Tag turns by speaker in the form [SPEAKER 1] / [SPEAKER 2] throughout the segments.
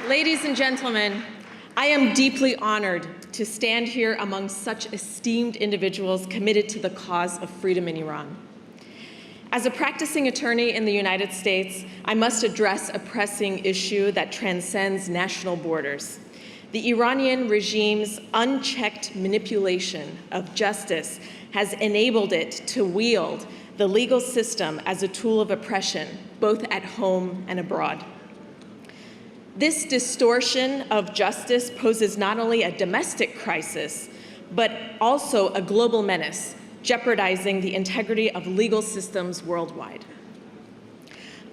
[SPEAKER 1] Ladies and gentlemen, I am deeply honored to stand here among such esteemed individuals committed to the cause of freedom in Iran. As a practicing attorney in the United States, I must address a pressing issue that transcends national borders. The Iranian regime's unchecked manipulation of justice has enabled it to wield the legal system as a tool of oppression, both at home and abroad. This distortion of justice poses not only a domestic crisis, but also a global menace, jeopardizing the integrity of legal systems worldwide.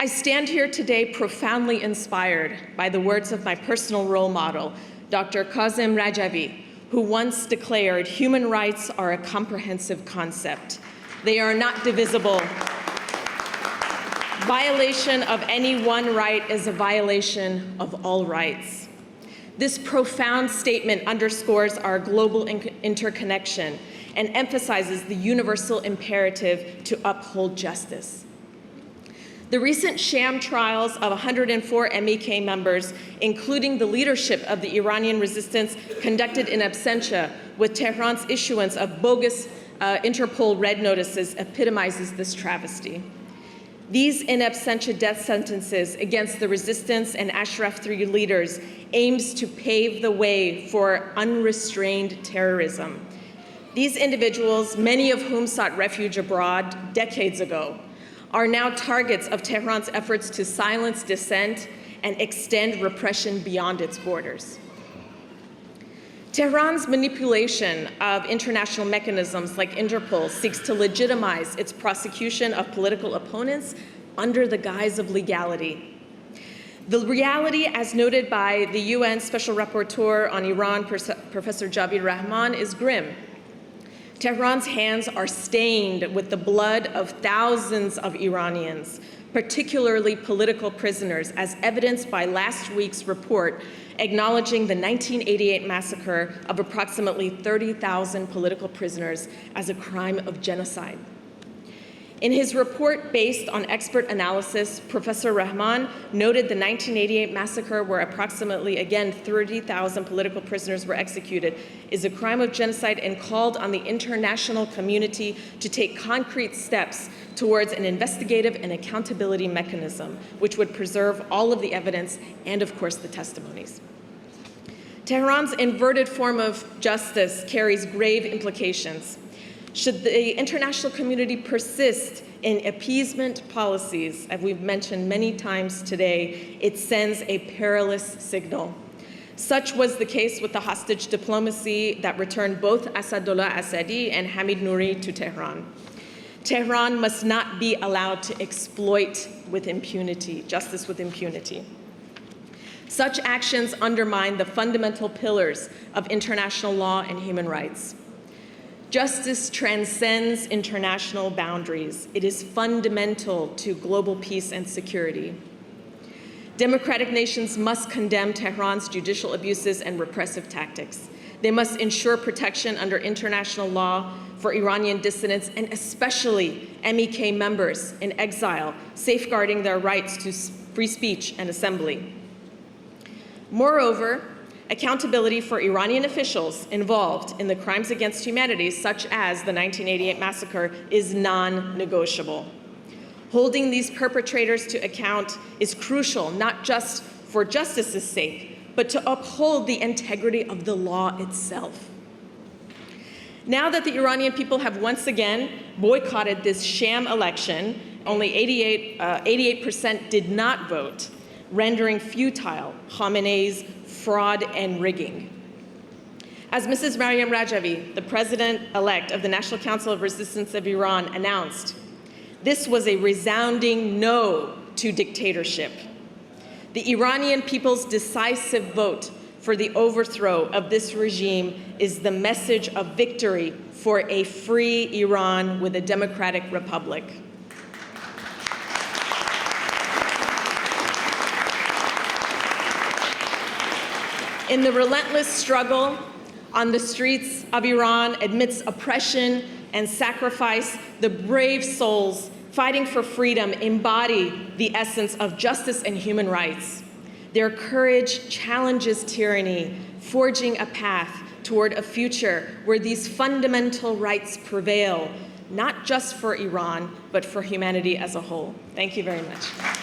[SPEAKER 1] I stand here today profoundly inspired by the words of my personal role model, Dr. Kazem Rajavi, who once declared, "Human rights are a comprehensive concept. They are not divisible. Violation of any one right is a violation of all rights." This profound statement underscores our global interconnection and emphasizes the universal imperative to uphold justice. The recent sham trials of 104 MEK members, including the leadership of the Iranian Resistance, conducted in absentia with Tehran's issuance of bogus Interpol red notices, epitomizes this travesty. These in absentia death sentences against the resistance and Ashraf III leaders aims to pave the way for unrestrained terrorism. These individuals, many of whom sought refuge abroad decades ago, are now targets of Tehran's efforts to silence dissent and extend repression beyond its borders. Tehran's manipulation of international mechanisms like Interpol seeks to legitimize its prosecution of political opponents under the guise of legality. The reality, as noted by the UN Special Rapporteur on Iran, Professor Javid Rahman, is grim. Tehran's hands are stained with the blood of thousands of Iranians, particularly political prisoners, as evidenced by last week's report acknowledging the 1988 massacre of approximately 30,000 political prisoners as a crime of genocide. In his report based on expert analysis, Professor Rahman noted the 1988 massacre, where approximately, again, 30,000 political prisoners were executed, is a crime of genocide, and called on the international community to take concrete steps towards an investigative and accountability mechanism, which would preserve all of the evidence and, of course, the testimonies. Tehran's inverted form of justice carries grave implications. Should the international community persist in appeasement policies, as we've mentioned many times today, it sends a perilous signal. Such was the case with the hostage diplomacy that returned both Asadullah Assadi and Hamid Nouri to Tehran. Tehran must not be allowed to exploit with impunity, justice with impunity. Such actions undermine the fundamental pillars of international law and human rights. Justice transcends international boundaries. It is fundamental to global peace and security. Democratic nations must condemn Tehran's judicial abuses and repressive tactics. They must ensure protection under international law for Iranian dissidents, and especially MEK members in exile, safeguarding their rights to free speech and assembly. Moreover, accountability for Iranian officials involved in the crimes against humanity, such as the 1988 massacre, is non-negotiable. Holding these perpetrators to account is crucial, not just for justice's sake, but to uphold the integrity of the law itself. Now that the Iranian people have once again boycotted this sham election, only 88% did not vote, rendering futile Khamenei's fraud and rigging. As Mrs. Maryam Rajavi, the president-elect of the National Council of Resistance of Iran, announced, this was a resounding no to dictatorship. The Iranian people's decisive vote for the overthrow of this regime is the message of victory for a free Iran with a democratic republic. In the relentless struggle on the streets of Iran amidst oppression and sacrifice, the brave souls fighting for freedom embody the essence of justice and human rights. Their courage challenges tyranny, forging a path toward a future where these fundamental rights prevail, not just for Iran, but for humanity as a whole. Thank you very much.